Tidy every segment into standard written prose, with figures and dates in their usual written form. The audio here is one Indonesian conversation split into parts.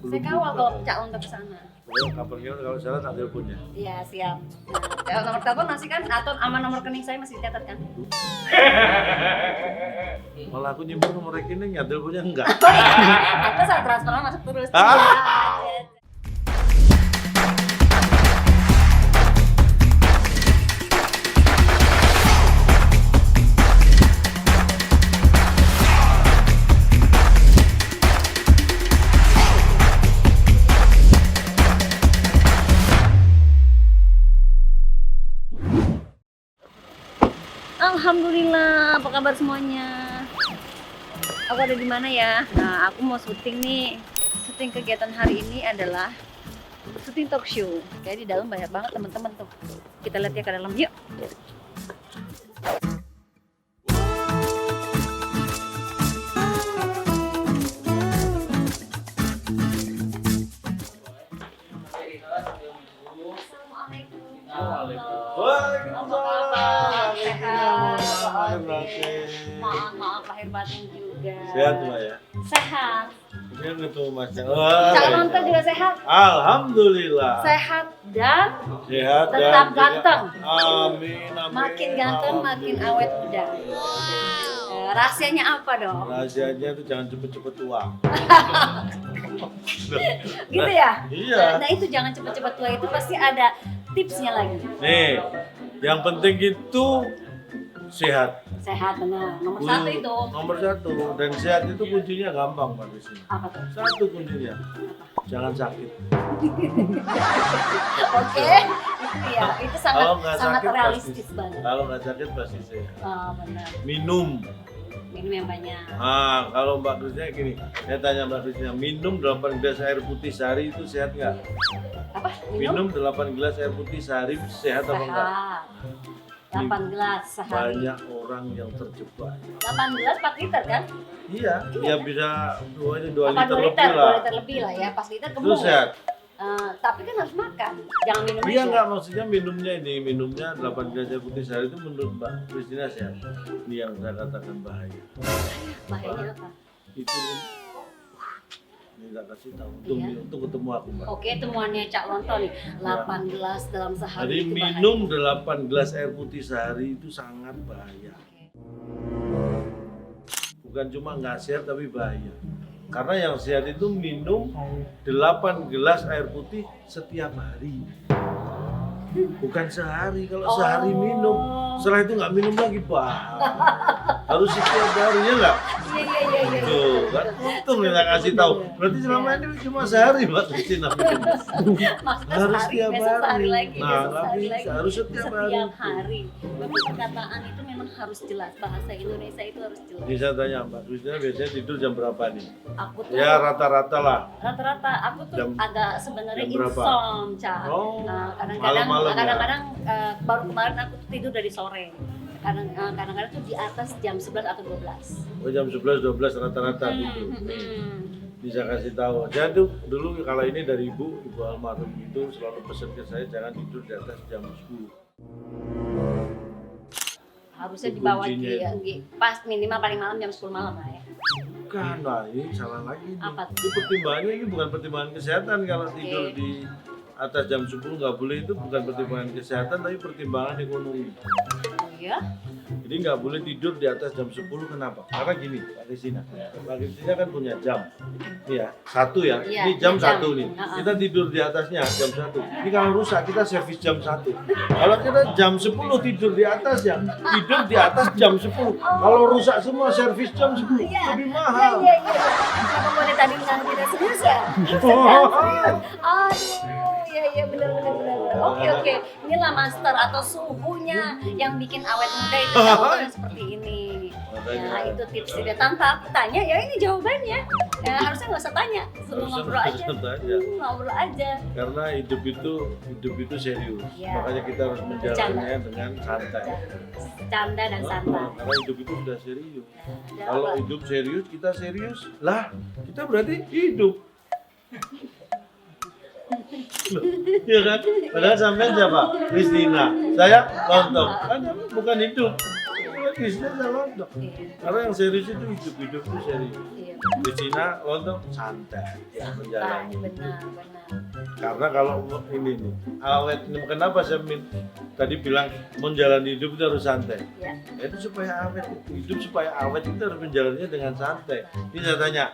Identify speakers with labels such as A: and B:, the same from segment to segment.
A: Saya kawal kalau Cak Lonto ke sana.
B: Kapan-kapan kalau salah tak teleponnya.
A: Iya, siap. Nah, nomor telepon masih kan atau sama nomor rekening saya masih dicatat kan?
B: Malah aku nyimpen nomor rekening, ya teleponnya enggak.
A: Atau saya transfer masuk terus. Iya. Alhamdulillah, apa kabar semuanya? Aku ada di mana ya? Nah, aku mau syuting nih. Syuting kegiatan hari ini adalah syuting talk show. Kayak di dalam banyak banget teman-teman tuh. Kita lihat ya ke dalam, yuk.
B: Waalaikumsalam.
A: Maaf lahir batin juga.
B: Sehat Mbak ya?
A: Sehat.
B: Kemudian ketemu Mas
A: Cak Lonto juga sehat.
B: Alhamdulillah.
A: Sehat dan
B: Sehat dan
A: tetap
B: juga-
A: ganteng.
B: Amin, amin.
A: Makin ganteng, makin awet muda. Rahasianya apa dong?
B: Rahasianya itu jangan cepet-cepet tua.
A: Gitu ya?
B: Iya.
A: Nah itu jangan cepet-cepet tua itu pasti ada tipsnya lagi.
B: Nih, yang penting itu sehat.
A: Sehat benar. Nomor satu itu.
B: Nomor satu. Dan sehat itu kuncinya gampang Mbak di sini.
A: Apa tuh?
B: Satu kuncinya. Jangan sakit.
A: Oke. Itu ya. Itu sangat
B: Kalau nggak
A: sangat
B: sakit
A: realistis
B: pasti.
A: banget.
B: Kalau nggak sakit pasti sehat.
A: Oh, benar.
B: Minum.
A: Minum yang banyak.
B: Ah, kalau Mbak Kristina gini, saya tanya Mbak Kristina, minum 8 gelas air putih sehari itu sehat nggak?
A: Apa?
B: Minum 8 gelas air putih sehari sehat apa enggak?
A: Sehat. 8 gelas sehari.
B: Banyak orang yang terjebak.
A: 8 gelas 4 liter kan?
B: Iya, ya bisa 2
A: Apa,
B: liter
A: 2
B: lebih
A: liter? 2
B: lah.
A: liter lebih lah ya. Pas liter
B: Itu
A: gemuk.
B: sehat.
A: Tapi kan harus makan. Jangan minum
B: Iya
A: aja.
B: enggak, maksudnya minumnya 8 gelas air putih sehari itu menurut Mbak Kristina sehat. Ini yang saya katakan bahaya.
A: Bahayanya apa?
B: Itu ini tak kasih tahu
A: Iya.
B: untuk ketemu aku Mbak.
A: Oke, temuannya Cak Lonto nih. 8 gelas dalam sehari
B: Jadi
A: itu bahaya.
B: minum 8 gelas air putih sehari itu sangat bahaya.
A: Oke.
B: Bukan cuma nggak sehat tapi bahaya. Karena yang sehat itu minum 8 gelas air putih setiap hari. Bukan sehari. Kalau sehari minum, setelah itu nggak minum lagi, Pak. Harus setiap hari, ya nggak?
A: Iya.
B: Tuh, kan untung nih nggak kasih tahu. Berarti selama ini cuma sehari, Mbak Kristina minum.
A: Maksudnya
B: Harus
A: sehari,
B: setiap
A: besok sehari
B: hari.
A: lagi,
B: Nah,
A: besok
B: nggak
A: sehari
B: bisa.
A: lagi.
B: Harus setiap hari.
A: hari. Tapi perkataan itu memang harus jelas. Bahasa Indonesia itu harus jelas.
B: Ini saya tanya Mbak Kristina biasanya tidur jam berapa nih?
A: Aku tuh
B: Ya rata-rata lah.
A: rata-rata aku tuh
B: Jam-
A: agak sebenarnya
B: jam berapa?
A: insom, Cak.
B: Oh,
A: Kadang-kadang
B: malam-malam
A: baru kemarin aku tuh tidur dari sore. Kadang-kadang tuh di atas jam 11 atau 12.
B: Oh jam 11 12 rata-rata gitu. Bisa kasih tahu. Saya tuh dulu kalau ini dari ibu almarhum itu selalu pesan ke saya jangan tidur di atas jam 10.
A: Harusnya
B: Itu
A: di bawah
B: kuncinya
A: pas minimal paling malam jam 10 malam lah ya.
B: Bukan lah, ini salah lagi.
A: Apa tuh?
B: Itu pertimbangannya ini bukan pertimbangan kesehatan kalau
A: Oke.
B: tidur di atas jam 10 nggak boleh itu bukan pertimbangan kesehatan tapi pertimbangan ekonomi.
A: Oh iya?
B: Jadi nggak boleh tidur di atas jam 10 kenapa? Karena gini, Pak Kristina. Pak Kristina kan punya jam. Ini ya, satu ya.
A: Iya,
B: Ini jam
A: jam.
B: 1 nih.
A: Uh-uh.
B: Kita tidur di atasnya jam 1. Ini kalau rusak kita servis jam 1. Kalau kita jam 10 tidur di atas ya, tidur di atas jam 10. Kalau rusak semua servis jam 10
A: Iya.
B: lebih
A: Iya,
B: mahal.
A: iya. Kenapa boleh tadi bilang tidak serius ya? Aduh, iya benar. Oke. Inilah master atau suhunya yang bikin awet muda itu contohnya seperti ini. Ya itu tipsnya. Tanpa aku tanya, ya ini jawabannya. Ya harusnya nggak usah tanya, suruh
B: Harusnya
A: ngobrol aja.
B: nggak usah tanya.
A: Ngobrol aja.
B: Karena hidup itu serius.
A: Iya.
B: Makanya kita harus menjalannya dengan santai.
A: Canda dan santai.
B: Karena hidup itu sudah serius.
A: Ya,
B: Kalau
A: apa?
B: hidup serius, kita serius. Lah, kita berarti hidup. Loh, iya kan? Padahal sampean siapa? Kristina. Saya Lontong. Kan bukan hidup. bisnisnya lontong.
A: Iya.
B: Karena yang serius itu hidup itu serius.
A: Iya.
B: Di Cina lontong santai, ya menjalani.
A: Benar.
B: Karena kalau ini nih awet, kenapa saya tadi bilang menjalani hidup itu harus santai.
A: Ya.
B: Itu supaya awet, hidup supaya awet itu harus menjalannya dengan santai. Ini saya tanya,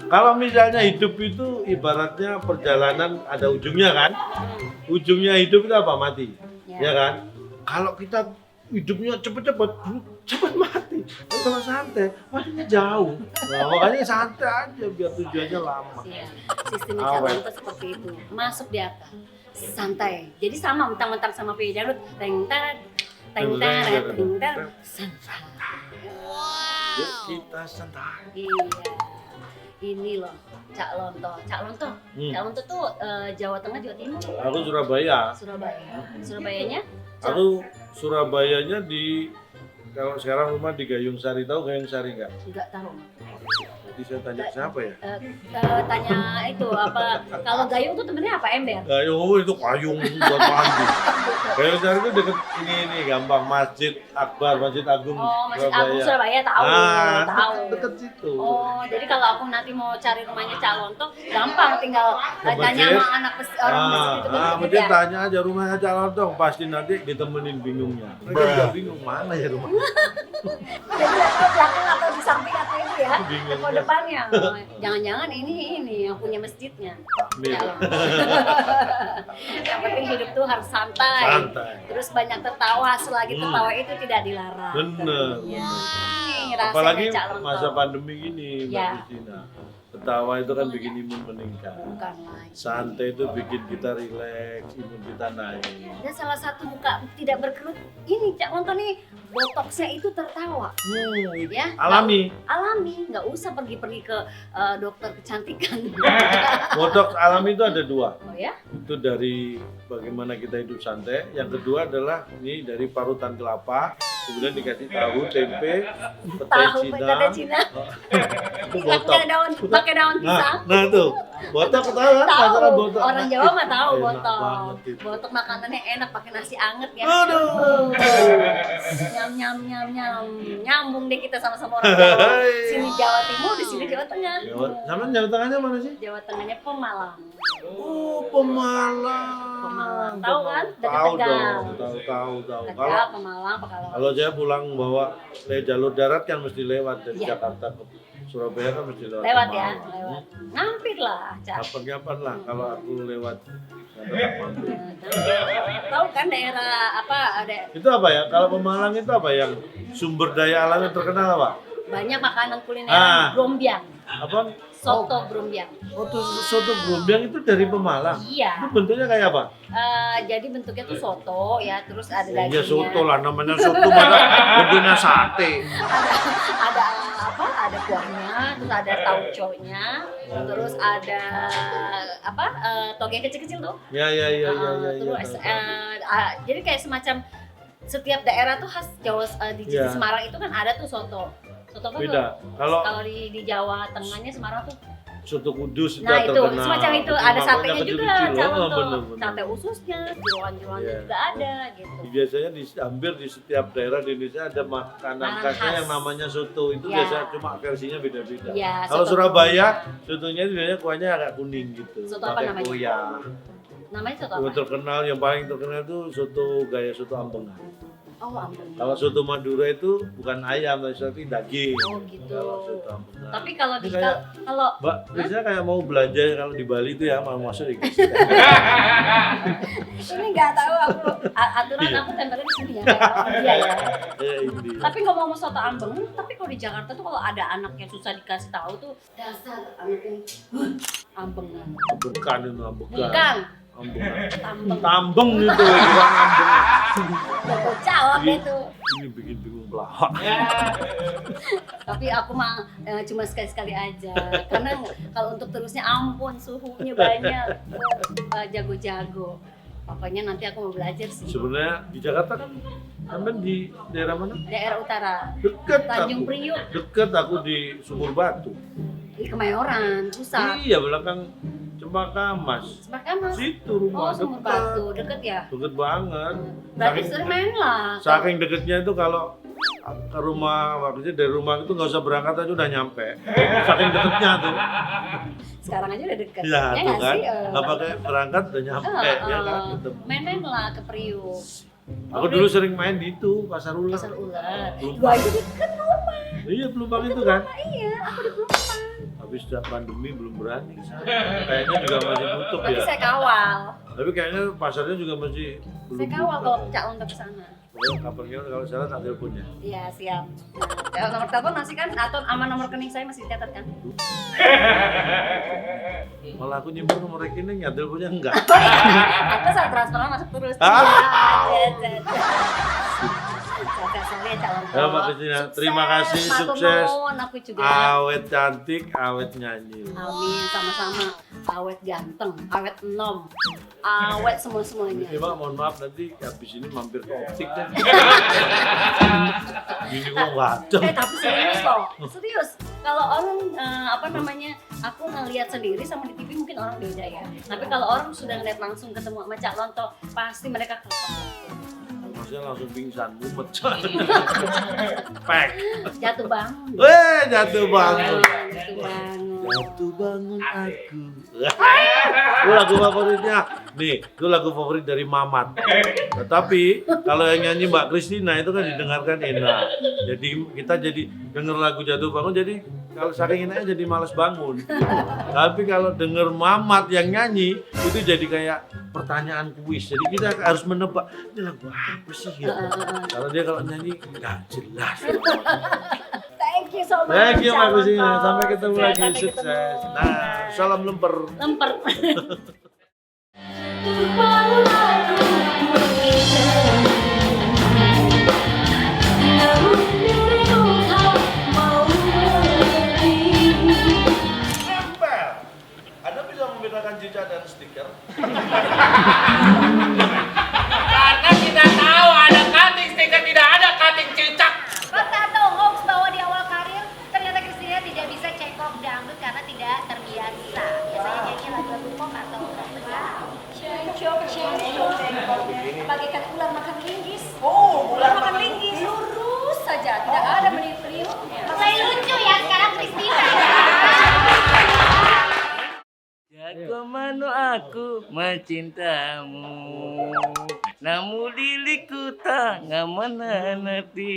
B: kalau misalnya hidup itu ibaratnya perjalanan ada ujungnya kan? Ujungnya hidup itu apa? Mati, ya kan? Kalau kita hidupnya cepet-cepet mati. Kalau santai, matinya jauh. Nah, makanya santai aja biar tujuannya lama.
A: Iya. Sistemnya calon tuh seperti itu. Masuk di akal. Santai. Jadi sama mentang-mentang sama P. Jarud. Teng-tar, santai.
B: Yuk kita santai.
A: Iya. Ini loh, Cak Lonto. Cak Lonto tuh Jawa Tengah, Jawa Timur.
B: Aku Surabaya.
A: Surabayanya?
B: Aku Surabayanya di, kalau sekarang rumah di Gayung Sari, tahu Gayung Sari nggak?
A: Enggak tahu.
B: Jadi saya tanya siapa ya?
A: Tanya itu apa? Kalau gayung tuh temennya apa? Ember?
B: Gayung itu payung buat mandi. Gayung Sari itu deket ini gampang Masjid Akbar, Masjid Agung
A: Oh, Masjid Agung Surabaya, tahu.
B: Deket situ.
A: Oh, jadi kalau aku nanti mau cari rumahnya Cak Lonto, gampang tinggal
B: Ke
A: tanya
B: masjid.
A: sama anak orang masjid itu
B: Mungkin tanya aja rumahnya calon dong, pasti nanti ditemenin bingungnya. Mereka juga bingung mana ya rumah.
A: Jadi atau belakang atau di samping atau itu ya,
B: Bingung.
A: depan depannya. Jangan-jangan ini yang punya masjidnya.
B: Amin.
A: Cak Lonto. Yang penting hidup tuh harus santai.
B: Santai.
A: Terus banyak tertawa, selagi tertawa itu tidak dilarang.
B: Bener.
A: Ya. Ini rasanya
B: Apalagi
A: Cak Lonto.
B: masa pandemi gini, Mbak
A: Ya.
B: Christina. Ketawa itu kan bikin imun meningkat.
A: Bukan lagi.
B: Santai itu bikin kita rileks, imun kita naik.
A: Dan salah satu muka tidak berkerut ini Cak Lonto nih, botoksnya itu tertawa. Ya,
B: Alami.
A: Alami, nggak usah pergi-pergi ke dokter kecantikan.
B: Botox alami itu ada dua.
A: Oh ya?
B: Itu dari bagaimana kita hidup santai. Yang kedua adalah ini dari parutan kelapa, kemudian dikasih tahu, tempe, petai
A: Tahu
B: Cina.
A: petai Cina.
B: Itu botox.
A: Pakai daun pisang.
B: Nah tuh, botox tahu kan? Masalah
A: Tahu.
B: botox.
A: Orang Jawa mah tahu
B: Enak
A: botok.
B: banget itu.
A: Botok makanannya enak pakai nasi anget ya.
B: Aduh.
A: Nyam. Nyambung deh kita sama-sama orang Jawa. Sini Jawa Timur, di sini Jawa Tengah.
B: Sama Jawa Tengahnya mana sih?
A: Jawa Tengahnya Pemalang.
B: Oh, Pemalang.
A: Pemalang. Tahu kan? Dekat
B: Tahu
A: Tegal.
B: dong, tahu.
A: Tegal,
B: Kalau
A: Pemalang, Pekalongan.
B: kalau saya pulang bawa jalur darat kan mesti lewat dari
A: Iya.
B: Jakarta ke Surabaya kan mesti lewat.
A: Lewat ya,
B: Pemalang.
A: lewat. Ngampir lah, Cak.
B: Kapan-kapan lah kalau aku lewat. Tetap mampir.
A: Tahu kan daerah apa ada
B: Itu apa ya? Kalau Pemalang itu apa yang sumber daya alam yang terkenal apa?
A: banyak makanan kuliner
B: Ah.
A: Brombiang,
B: Apa?
A: soto Brombiang.
B: Soto Brombiang itu dari Pemalang.
A: Iya.
B: Itu bentuknya kayak apa?
A: Jadi bentuknya tuh soto ya, terus ada
B: Ya
A: dagingnya.
B: soto lah, namanya soto mana bentuknya sate.
A: Ada apa? Ada kuahnya, terus ada tauconya, terus ada apa? Toge kecil-kecil tuh.
B: Ya.
A: Terus jadi kayak semacam setiap daerah tuh khas Jawa di
B: Iya.
A: Semarang itu kan ada tuh soto. Soto kan
B: Beda. Kalau
A: kalau di Jawa Tengahnya Semarang tuh.
B: soto Kudus itu
A: Nah itu
B: terkenal.
A: semacam itu
B: Itu
A: ada
B: makanya
A: satenya juga,
B: kecil-kecil.
A: calon
B: Oh,
A: tuh
B: bener.
A: sate ususnya, jeroan-jeroannya
B: Iya.
A: juga ada gitu.
B: Biasanya hampir di setiap daerah di Indonesia ada makanan
A: Makanan
B: khasnya
A: khas.
B: yang namanya soto. Itu
A: Ya.
B: biasa cuma versinya beda-beda.
A: Iya,
B: Kalau
A: soto
B: Surabaya, sotonya itu biasanya kuahnya agak kuning gitu.
A: Soto apa
B: pakai
A: namanya?
B: koyak.
A: Namanya soto
B: Yang
A: apa?
B: terkenal, yang paling terkenal itu soto gaya soto ambengan.
A: Oh ampun.
B: Kalau soto Madura itu bukan ayam, tapi daging.
A: Oh gitu.
B: Kalau soto ambengan.
A: Tapi kalau
B: Ini
A: di
B: kayak-
A: kalau
B: Mbak, biasanya kayak mau belanja kalau di Bali itu ya mau masuk di
A: ini nggak tahu aku aturan aku tempelnya di sini ya kayak orang dia ya.
B: ini.
A: Tapi ngomong soto ambeng, tapi kalau di Jakarta tuh kalau ada anak yang susah dikasih tahu tuh dasar anak ini ambengan.
B: Bukan itu, bukan.
A: Bukan,
B: Ambengan.
A: tambeng.
B: Tambeng itu, bukan ambengan.
A: Udah jawab
B: Ini-
A: itu.
B: Ini bikin bingung pelawak.
A: Tapi aku mah cuma sekali-sekali aja. Karena kalau untuk terusnya ampun suhunya banyak. Jago-jago. Pokoknya nanti aku mau belajar sih.
B: Sebenarnya di Jakarta kan sampai di daerah mana?
A: Daerah utara,
B: Deket
A: Tanjung
B: aku.
A: Priuk,
B: Deket aku di Sumur Batu.
A: di Kemayoran, pusat.
B: Iya, belakang Cempaka Mas.
A: Sepakat mas.
B: Situ
A: Oh,
B: rumah
A: Sumur
B: deket.
A: Batu, deket ya?
B: Deket banget.
A: Berarti sering main lah.
B: Saking deketnya itu kalau ke rumah, waktu itu dari rumah itu nggak usah berangkat aja udah nyampe. Saking deketnya tuh.
A: Sekarang aja udah deket.
B: Iya tuh
A: nggak
B: kan.
A: sih?
B: Nggak pakai berangkat udah nyampe ya kan. Gitu.
A: Main-main lah ke Priuk.
B: Aku dulu sering main di itu Pasar Ular.
A: Pasar Ular.
B: Pelumpang.
A: Wah itu deket rumah.
B: Iya Pelumpang itu kan.
A: Iya, aku di Pelumpang.
B: Habis udah pandemi belum berani ke sana. Kayaknya juga masih tutup
A: Tapi
B: ya.
A: saya kawal.
B: Tapi kayaknya pasarnya juga masih belum
A: Saya kawal
B: buka.
A: kalau Cak Lonto ke sana.
B: Kapan-kapan kalau salah tak teleponnya.
A: Iya, siap. Nah, nomor telepon masih kan atau sama nomor rekening saya masih dicatat kan?
B: Malah aku nyimpen nomor rekening ya teleponnya enggak.
A: Atau saat transferan masuk terus. Sorry ya Cak Lonto.
B: Ya Mbak Kristina, terima kasih,
A: Matur
B: sukses.
A: nuwun, aku juga.
B: Awet cantik, awet nyanyi.
A: Amin, sama-sama. Awet ganteng, awet enom, awet semua-semuanya.
B: Ini Mbak, mohon maaf nanti habis ini mampir ke optik deh. Ini kok wajah.
A: Tapi serius loh, serius. Kalau orang apa namanya, aku ngelihat sendiri sama di TV mungkin orang beda ya. Tapi kalau orang sudah ngeliat langsung ketemu sama Cak Lonto, pasti mereka kelihatan.
B: Maksudnya langsung pingsan, mumet. Pek.
A: Jatuh bangun.
B: Jatuh bangun.
A: Jatuh bangun.
B: Jatuh bangun aku. Itu lagu favoritnya. Nih, itu lagu favorit dari Mamat. Tetapi kalau yang nyanyi Mbak Kristina itu kan didengarkan enak. Jadi kita jadi denger lagu Jatuh Bangun jadi kalau saking enaknya jadi malas bangun. Tapi kalau denger Mamat yang nyanyi itu jadi kayak pertanyaan kuis. Jadi kita harus menebak ini lagu apa sih gitu. Karena dia kalau nyanyi nggak jelas.
A: Thank you so much.
B: Thank you Mbak
A: Cak
B: Kristina.
A: Lonto.
B: Sampai ketemu lagi.
A: Sampai
B: Sukses.
A: ketemu.
B: Nah, salam lemper.
A: Lemper.
B: Nempel. Anda bisa membedakan jejak dan stiker?
C: Karena kita tahu ada cutting stiker, tidak ada cutting cicak.
D: Fakta atau hoax bahwa di awal karir ternyata Kristina tidak bisa check off dangdut karena tidak terbiasa. Biasanya nyanyi lagu-lagu pop atau rock besar.
A: Bagaikan ular makan linggis. Oh, ular makan linggis. Lurus saja, tidak ada meniup-niupnya.
D: Mulai lucu ya sekarang Kristina.
C: Jago mano aku mencintamu, namun diriku tak ngaman nanti.